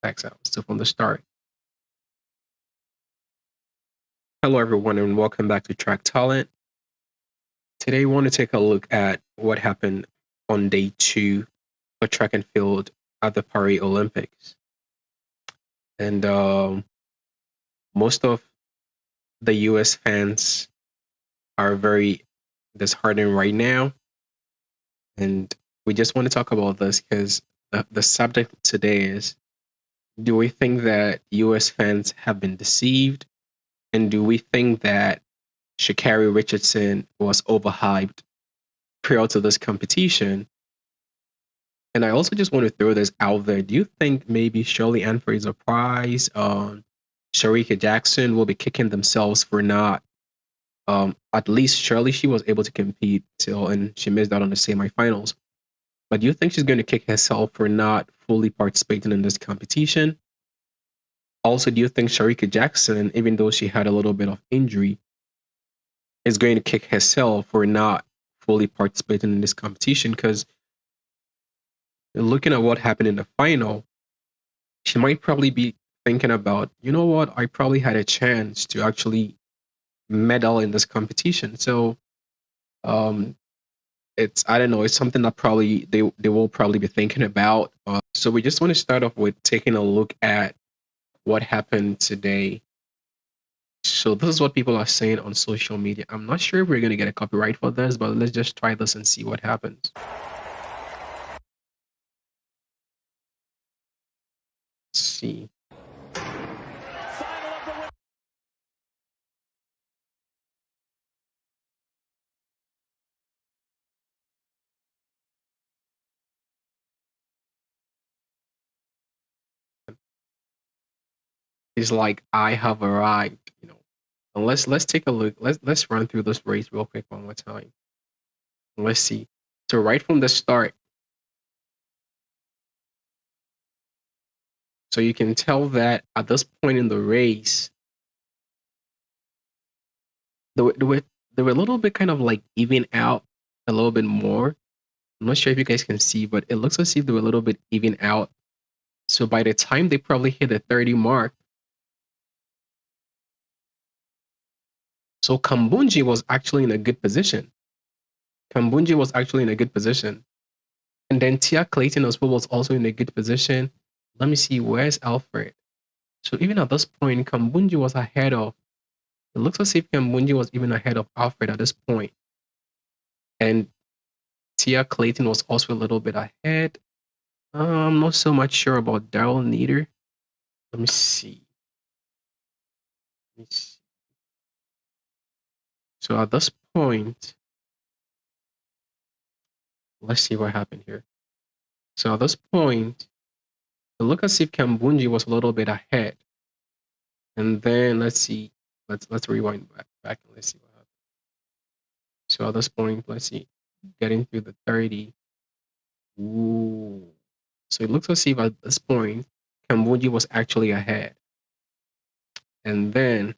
facts out. So from the start. Hello, everyone, and welcome back to Track Talent. Today, we want to take a look at what happened on day 2 for track and field at the Paris Olympics. And most of the US fans are very disheartened right now. And we just want to talk about this because the subject today is, do we think that US fans have been deceived? And do we think that Sha'Carri Richardson was overhyped prior to this competition? And I also just want to throw this out there. Do you think maybe Shelly-Ann, Fraser-Pryce, Shericka Jackson will be kicking themselves for not, at least Shirley, she was able to compete till, and she missed out on the semifinals. But do you think she's going to kick herself for not fully participating in this competition? Also, do you think Shericka Jackson, even though she had a little bit of injury, is going to kick herself for not fully participating in this competition? Because looking at what happened in the final, she might probably be thinking about, you know what, I probably had a chance to actually medal in this competition. So it's, I don't know, it's something that probably they will probably be thinking about. So we just want to start off with taking a look at what happened today. So this is what people are saying on social media. I'm not sure if we're going to get a copyright for this, but let's just try this and see what happens. Let's see. It's like, I have arrived, you know. And let's take a look. Let's run through this race real quick one more time. Let's see. So right from the start, so you can tell that at this point in the race, they were a little bit kind of like even out a little bit more. I'm not sure if you guys can see, but it looks as if they were a little bit even out. So by the time they probably hit the 30 mark, so Kambunji was actually in a good position. Kambunji was actually in a good position. And then Tia Clayton as well was also in a good position. Let me see, where's Alfred? So even at this point, Kambunji was ahead of, it looks as if Kambunji was even ahead of Alfred at this point. And Tia Clayton was also a little bit ahead. I'm not so much sure about Daryl neither. Let me see. Let me see. So at this point, let's see what happened here. So at this point, it looks as if Kambunji was a little bit ahead. And then let's see. Let's rewind back and let's see what happened. So at this point, let's see. Getting through the 30. Ooh. So it looks as if at this point, Kambunji was actually ahead. And then,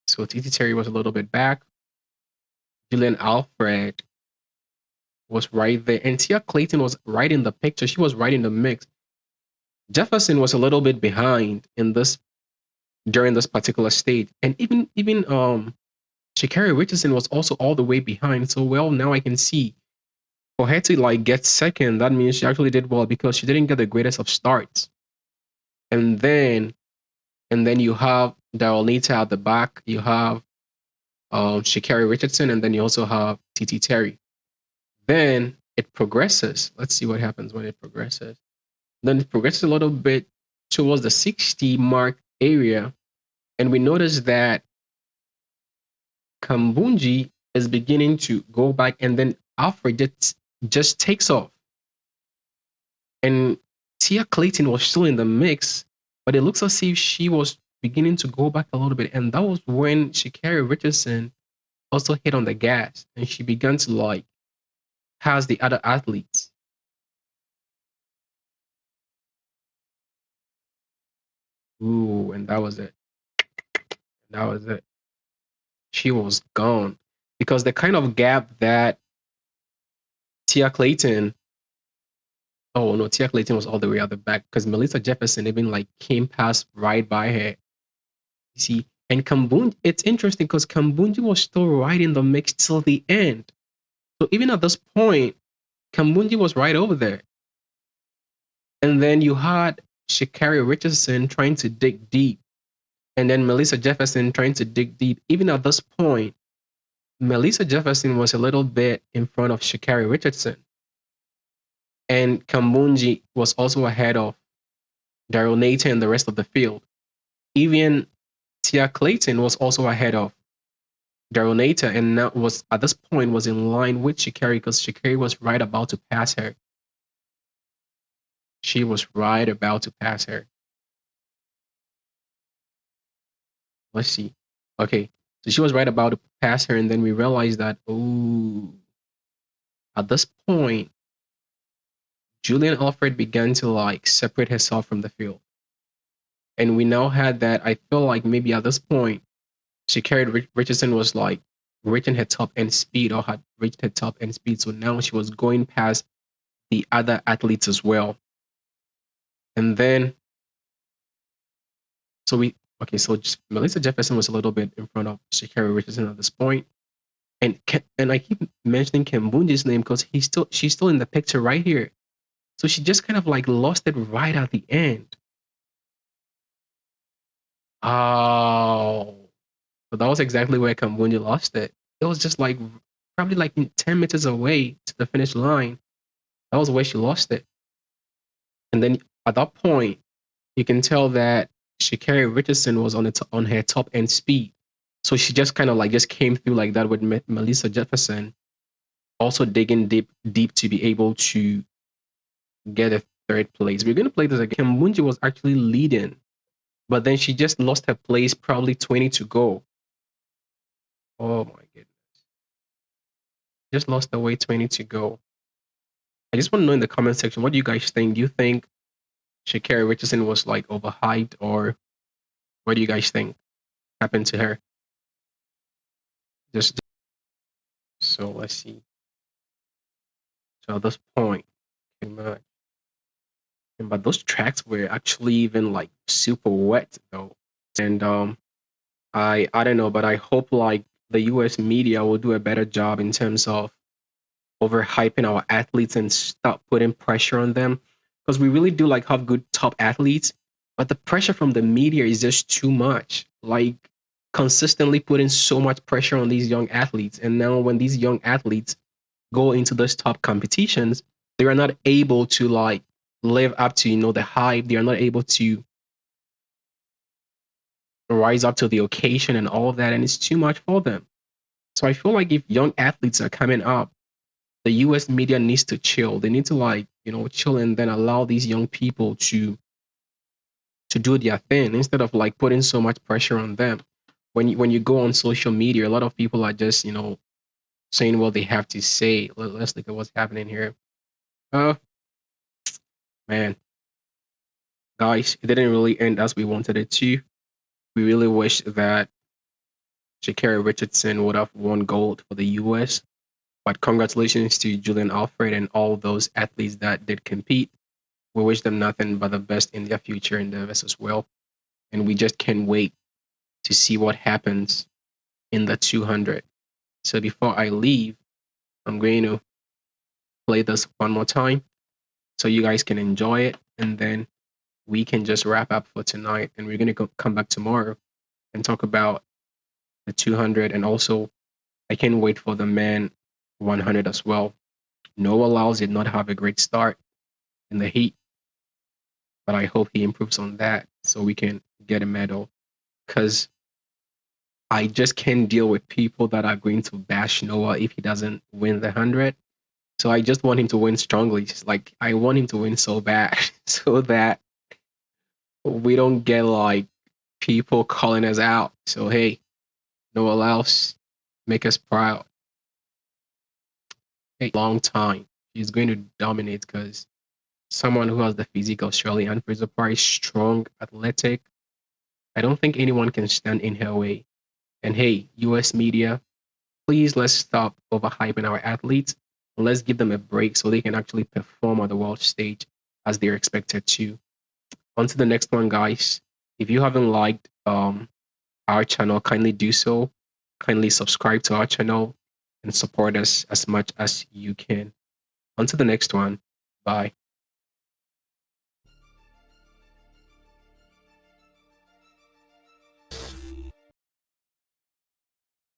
so Titi Terry was a little bit back. Julien Alfred was right there. And Tia Clayton was right in the picture. She was right in the mix. Jefferson was a little bit behind in this during this particular stage. And even Sha'Carri Richardson was also all the way behind. So well, now I can see for her to like get second, that means she actually did well because she didn't get the greatest of starts. And then you have Darolita at the back. You have Sha'Carri Richardson, and then you also have Titi Terry. Then it progresses. Let's see what happens when it progresses. Then it progresses a little bit towards the 60 mark area, and we notice that Kambunji is beginning to go back, and then Alfred just takes off. And Tia Clayton was still in the mix, but it looks as if she was beginning to go back a little bit. And that was when Sha'Carri Richardson also hit on the gas, and she began to like pass the other athletes. Ooh, and that was it. That was it. She was gone because the kind of gap that Tia Clayton Oh no, Tia Clayton was all the way at the back because Melissa Jefferson even like came past right by her. You see, and Kambunji, it's interesting because Kambunji was still right in the mix till the end. So even at this point, Kambunji was right over there. And then you had Sha'Carri Richardson trying to dig deep, and then Melissa Jefferson trying to dig deep. Even at this point, Melissa Jefferson was a little bit in front of Sha'Carri Richardson, and Kambunji was also ahead of Daryl Nathan and the rest of the field. Even Tia Clayton was also ahead of Daryl Nathan, and now was at this point was in line with Sha'Carri because Sha'Carri was right about to pass her. She was right about to pass her. Let's see. Okay, so she was right about to pass her, and then we realized that at this point, Julien Alfred began to like separate herself from the field, and we now had that. I feel like maybe at this point, Sha'Carri Richardson was like reaching her top end speed or had reached her top end speed, so now she was going past the other athletes as well, and then so we okay, so just Melissa Jefferson was a little bit in front of Sha'Carri Richardson at this point. And I keep mentioning Kambunji's name because she's still in the picture right here. So she just kind of like lost it right at the end. Oh, so that was exactly where Kambunji lost it. It was just like probably like 10 meters away to the finish line. That was where she lost it. And then at that point, you can tell that Sha'Carri Richardson was on her top end speed. So she just kind of like just came through like that with Melissa Jefferson, also digging deep to be able to get a third place. We're going to play this again. Kambunji was actually leading, but then she just lost her place, probably 20 to go. Oh my goodness. Just lost away 20 to go. I just want to know in the comment section, what do you guys think? Do you think Sha'Carri Richardson was like overhyped, or what do you guys think happened to her? Just so let's see. So at this point, but those tracks were actually even like super wet though. And I don't know, but I hope like the US media will do a better job in terms of overhyping our athletes and stop putting pressure on them. Because we really do like have good top athletes, but the pressure from the media is just too much. Like consistently putting so much pressure on these young athletes. And now when these young athletes go into those top competitions, they are not able to like live up to, the hype. They are not able to rise up to the occasion and all of that. And it's too much for them. So I feel like if young athletes are coming up, the US media needs to chill. They need to like, chill and then allow these young people to do their thing instead of like putting so much pressure on them. When you go on social media, a lot of people are just, saying what they have to say. Let's look at what's happening here. Oh man, guys, it didn't really end as we wanted it to. We really wish that Sha'Carri Richardson would have won gold for the US. But congratulations to Julien Alfred and all those athletes that did compete. We wish them nothing but the best in their future endeavors as well. And we just can't wait to see what happens in the 200. So before I leave, I'm going to play this one more time so you guys can enjoy it. And then we can just wrap up for tonight. And we're going to come back tomorrow and talk about the 200. And also, I can't wait for the men 100 as well. Noah Lyles did not have a great start in the heat, but I hope he improves on that so we can get a medal. Because I just can't deal with people that are going to bash Noah if he doesn't win the 100. So I just want him to win strongly. Like I want him to win so bad so that we don't get like people calling us out. So hey, Noah Lyles, make us proud. Hey, long time. He's going to dominate because someone who has the physique of Shelly-Ann Fraser-Pryce, strong, athletic. I don't think anyone can stand in her way. And hey, US media, please let's stop overhyping our athletes Let's give them a break so they can actually perform on the world stage as they're expected to. On to the next one, guys. If you haven't liked our channel, kindly do so. Kindly subscribe to our channel and support us as much as you can. On to the next one. Bye.